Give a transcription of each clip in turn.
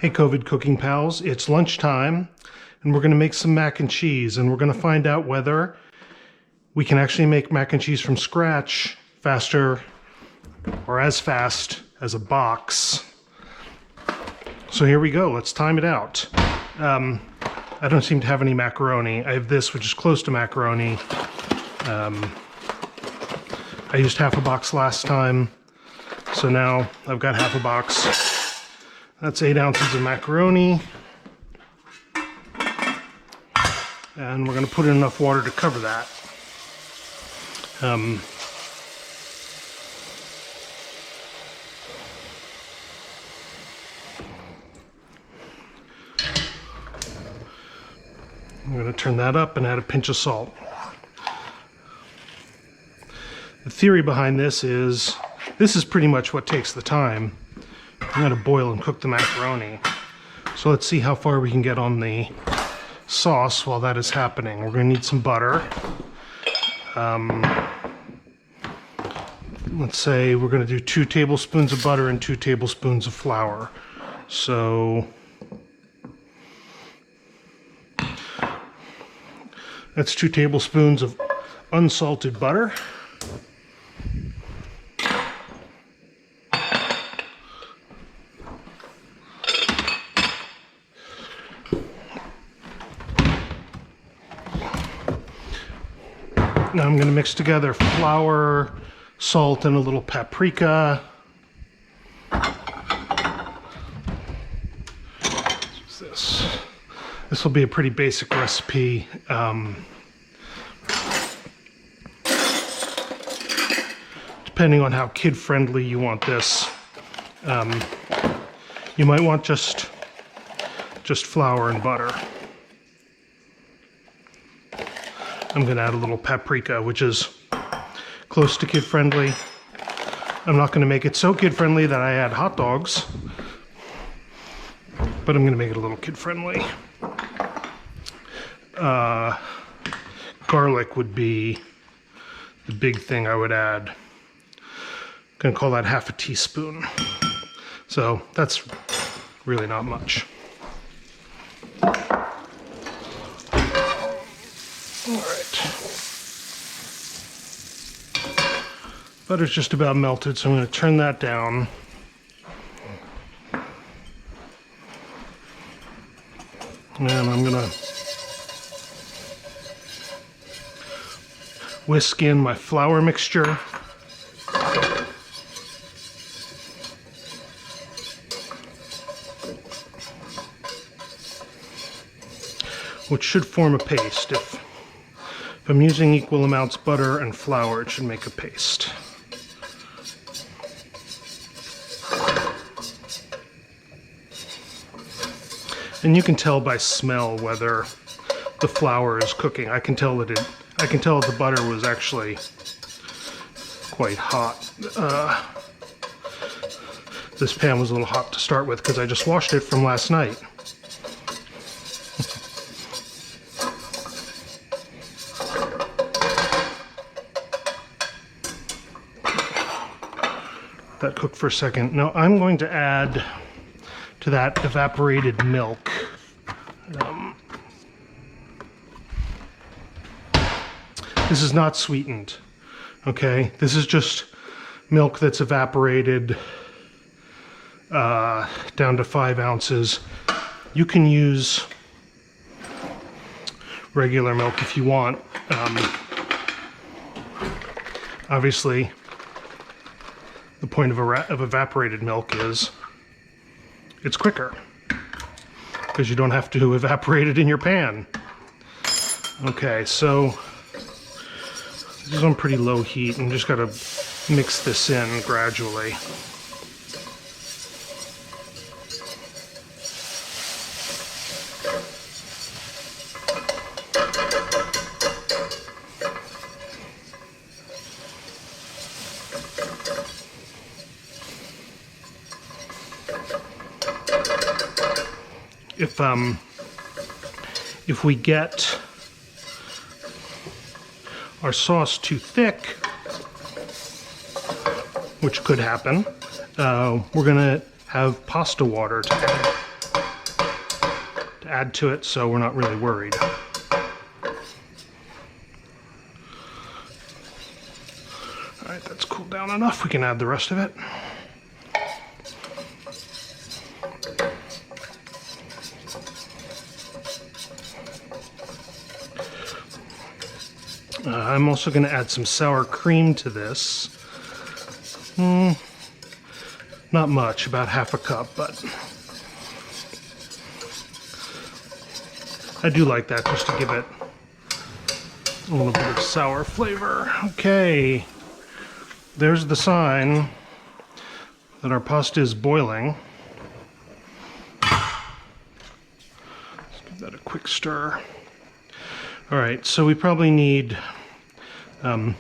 Hey COVID cooking pals, it's lunchtime and we're going to make some mac and cheese, and we're going to find out whether we can actually make mac and cheese from scratch faster or as fast as a box. So here we go, let's time it out. I don't seem to have any macaroni. I have this, which is close to macaroni. I used half a box last time, so now I've got half a box. That's 8 ounces of macaroni. And we're going to put in enough water to cover that. I'm going to turn that up and add a pinch of salt. The theory behind this is pretty much what takes the time. I'm going to boil and cook the macaroni. So let's see how far we can get on the sauce while that is happening. We're going to need some butter. Let's say we're going to do 2 tablespoons of butter and 2 tablespoons of flour. So that's 2 tablespoons of unsalted butter. Now I'm going to mix together flour, salt, and a little paprika. What's this? This will be a pretty basic recipe. Depending on how kid-friendly you want this, you might want just flour and butter. I'm going to add a little paprika, which is close to kid-friendly. I'm not going to make it so kid-friendly that I add hot dogs, but I'm going to make it a little kid-friendly. Garlic would be the big thing I would add. I'm going to call that half a teaspoon. So that's really not much. All right. Butter's just about melted, so I'm going to turn that down. And I'm going to whisk in my flour mixture. Which should form a paste. If I'm using equal amounts of butter and flour, it should make a paste. And you can tell by smell whether the flour is cooking. I can tell that the butter was actually quite hot. This pan was a little hot to start with because I just washed it from last night. That cook for a second. Now I'm going to add to that evaporated milk. This is not sweetened, okay? This is just milk that's evaporated down to 5 ounces. You can use regular milk if you want. Obviously, the point of evaporated milk is it's quicker because you don't have to evaporate it in your pan. Okay, so this is on pretty low heat and just gotta mix this in gradually. If we get our sauce too thick, which could happen, we're gonna have pasta water to add. to add to it, so we're not really worried. All right, that's cooled down enough. We can add the rest of it. I'm also going to add some sour cream to this. Not much, about half a cup, but I do like that just to give it a little bit of sour flavor. Okay, there's the sign that our pasta is boiling. Let's give that a quick stir. All right, so we probably need 5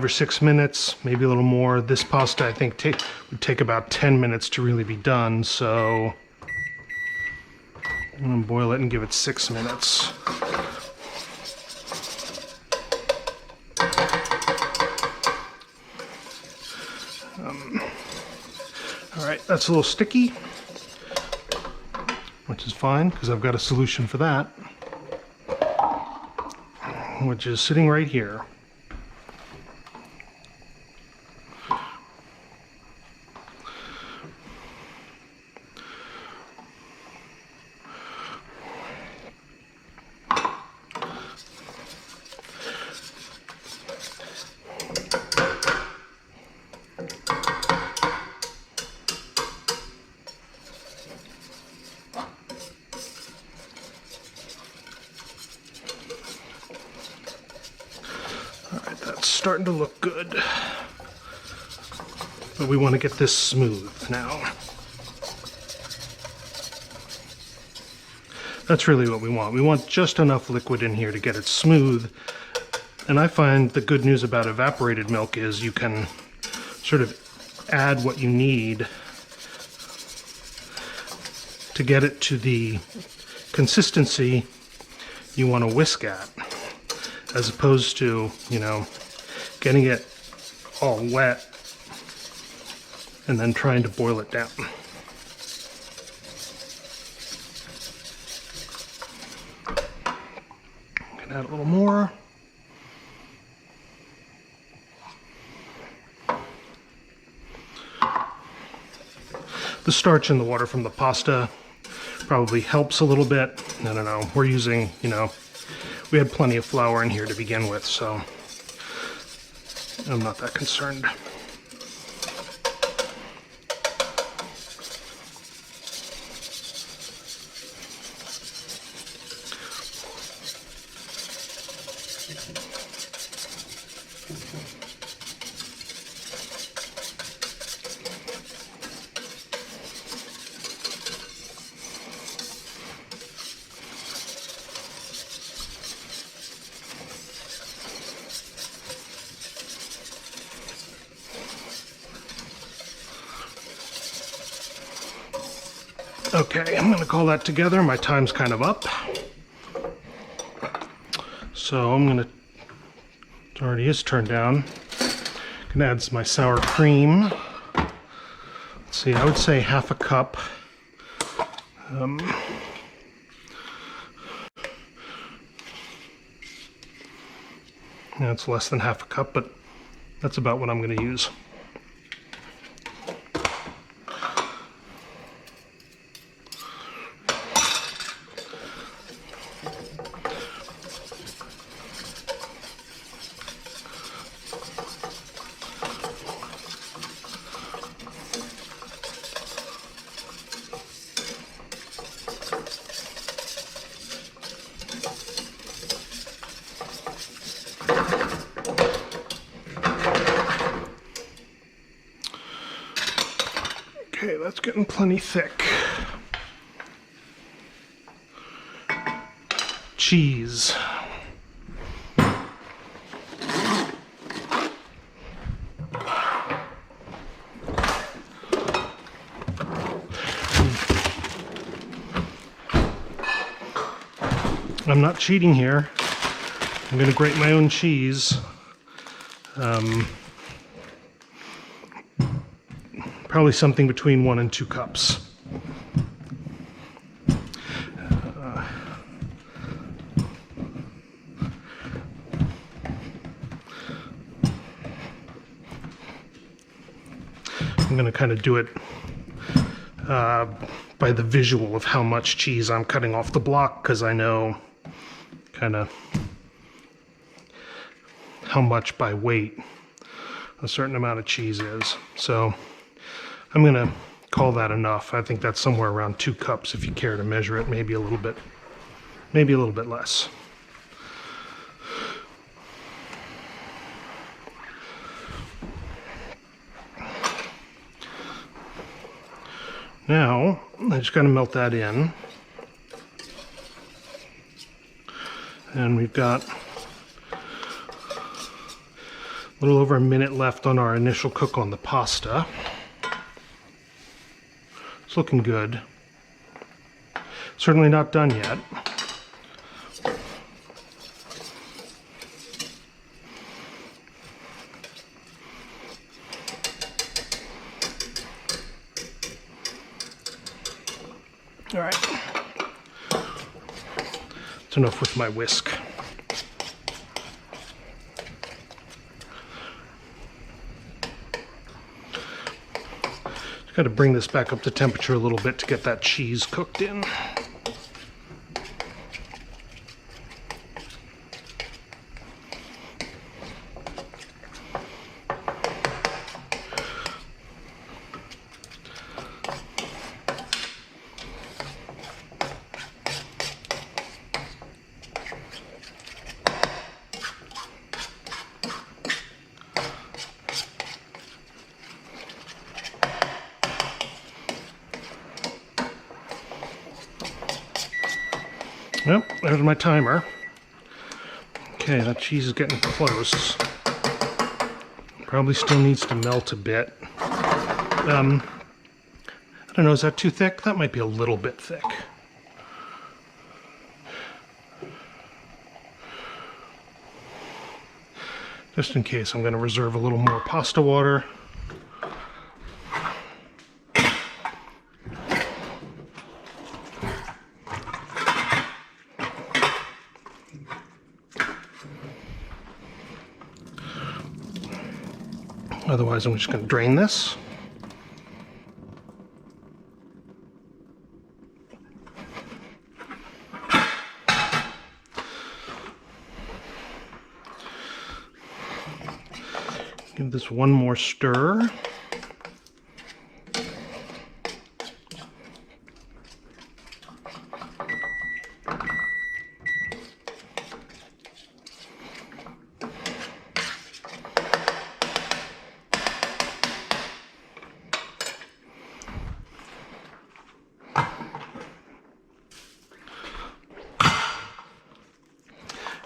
or 6 minutes, maybe a little more. This pasta, I think, would take about 10 minutes to really be done, so I'm gonna boil it and give it 6 minutes. All right, that's a little sticky, which is fine, because I've got a solution for that, which is sitting right here. Starting to look good, but we want to get this smooth now. That's really what we want. We want just enough liquid in here to get it smooth. And I find the good news about evaporated milk is you can sort of add what you need to get it to the consistency you want to whisk at, as opposed to, you know, getting it all wet and then trying to boil it down. I'm gonna add a little more. The starch in the water from the pasta probably helps a little bit. I don't know, we're using, you know, we had plenty of flour in here to begin with, so I'm not that concerned. Okay, I'm gonna call that together. My time's kind of up. So I'm gonna, it already is turned down. Gonna add my sour cream. Let's see, I would say half a cup. Yeah, it's less than half a cup, but that's about what I'm gonna use. Okay, that's getting plenty thick. Cheese. I'm not cheating here. I'm going to grate my own cheese. Probably something between 1 and 2 cups. I'm going to kind of do it by the visual of how much cheese I'm cutting off the block, because I know kind of how much by weight a certain amount of cheese is. So I'm going to call that enough. I think that's somewhere around 2 cups if you care to measure it, maybe a little bit less. Now, I just got to melt that in. And we've got a little over a minute left on our initial cook on the pasta. It's looking good. Certainly not done yet. All right, that's enough with my whisk. Just got to bring this back up to temperature a little bit to get that cheese cooked in. Well, there's my timer. Okay, that cheese is getting close. Probably still needs to melt a bit. I don't know, is that too thick? That might be a little bit thick. Just in case, I'm going to reserve a little more pasta water. Otherwise, I'm just going to drain this. Give this one more stir.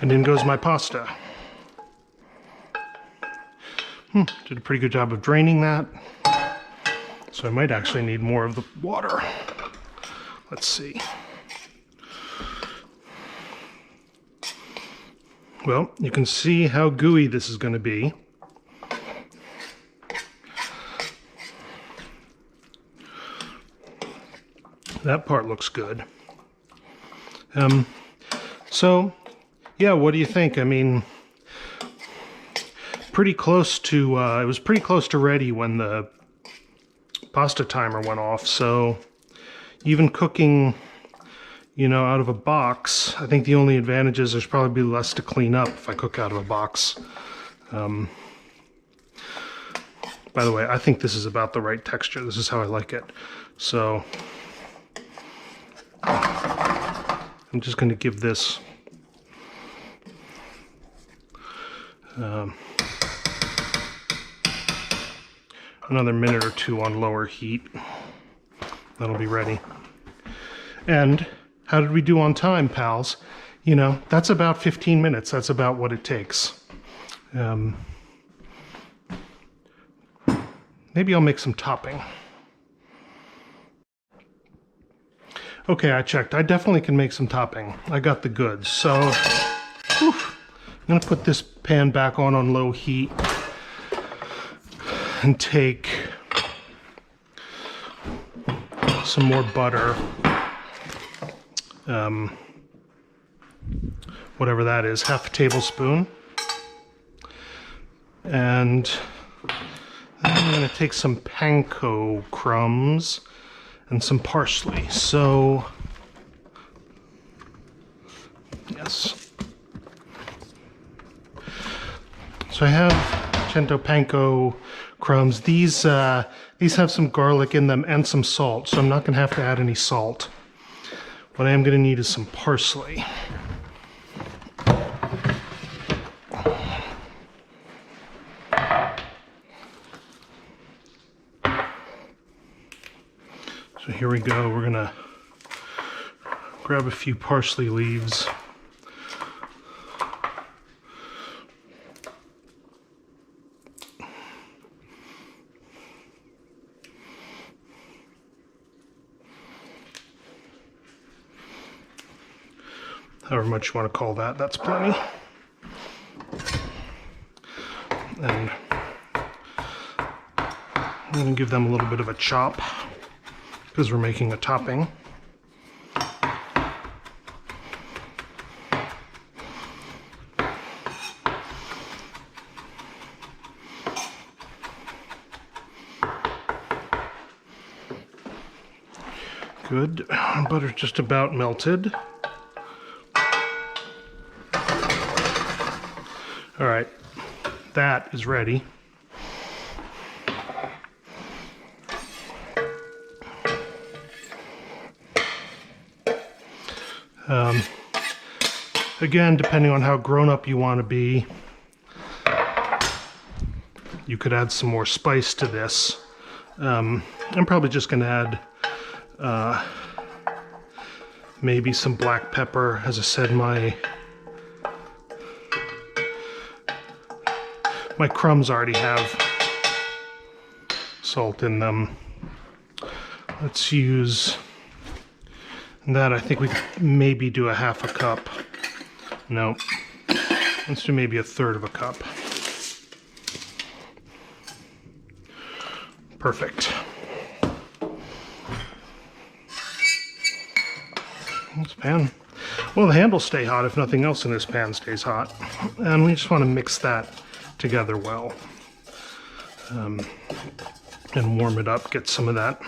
And in goes my pasta. Did a pretty good job of draining that. So I might actually need more of the water. Let's see. Well, you can see how gooey this is going to be. That part looks good. So, yeah, what do you think? I mean, pretty close to, it was pretty close to ready when the pasta timer went off. So even cooking, you know, out of a box, I think the only advantage is there's probably less to clean up if I cook out of a box. By the way, I think this is about the right texture. This is how I like it. So I'm just going to give this another minute or two on lower heat. That'll be ready. And how did we do on time, pals? You know, that's about 15 minutes. That's about what it takes. Maybe I'll make some topping. Okay, I checked. I definitely can make some topping. I got the goods. So, I'm gonna put this pan back on low heat and take some more butter, whatever that is, half a tablespoon, and I'm going to take some panko crumbs and some parsley. So, yes. So I have panko crumbs. These have some garlic in them and some salt, so I'm not going to have to add any salt. What I am going to need is some parsley. So here we go. We're going to grab a few parsley leaves. However much you want to call that, that's plenty. And I'm going to give them a little bit of a chop because we're making a topping. Good. Butter's just about melted. All right, that is ready. Again, depending on how grown up you want to be, you could add some more spice to this. I'm probably just going to add maybe some black pepper. As I said, my crumbs already have salt in them. Let's use that. I think we could maybe do a half a cup. No, let's do maybe a third of a cup. Perfect. This pan, well, the handles stay hot if nothing else in this pan stays hot. And we just want to mix that together well. And warm it up, get some of that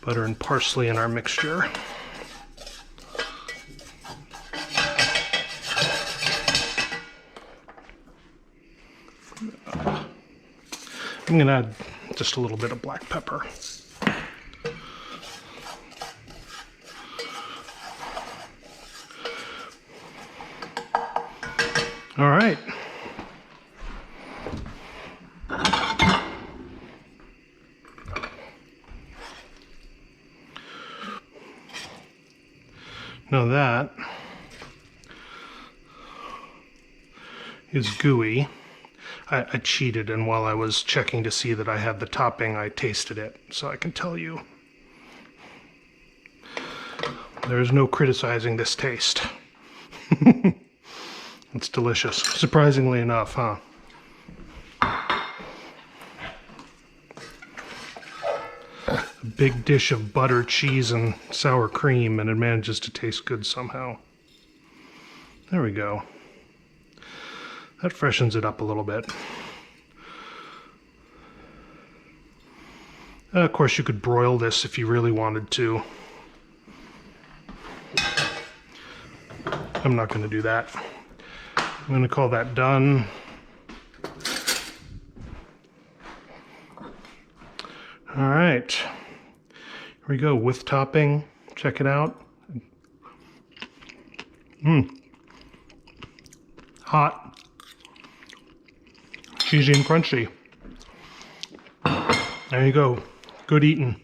butter and parsley in our mixture. I'm going to add just a little bit of black pepper. All right. Now that is gooey. I cheated, and while I was checking to see that I had the topping, I tasted it, so I can tell you there's no criticizing this taste. It's delicious, surprisingly enough, huh? A big dish of butter, cheese, and sour cream, and it manages to taste good somehow. There we go. That freshens it up a little bit. Of course, you could broil this if you really wanted to. I'm not going to do that. I'm going to call that done. All right. Here we go with topping. Check it out. Hot. Cheesy and crunchy. There you go. Good eating.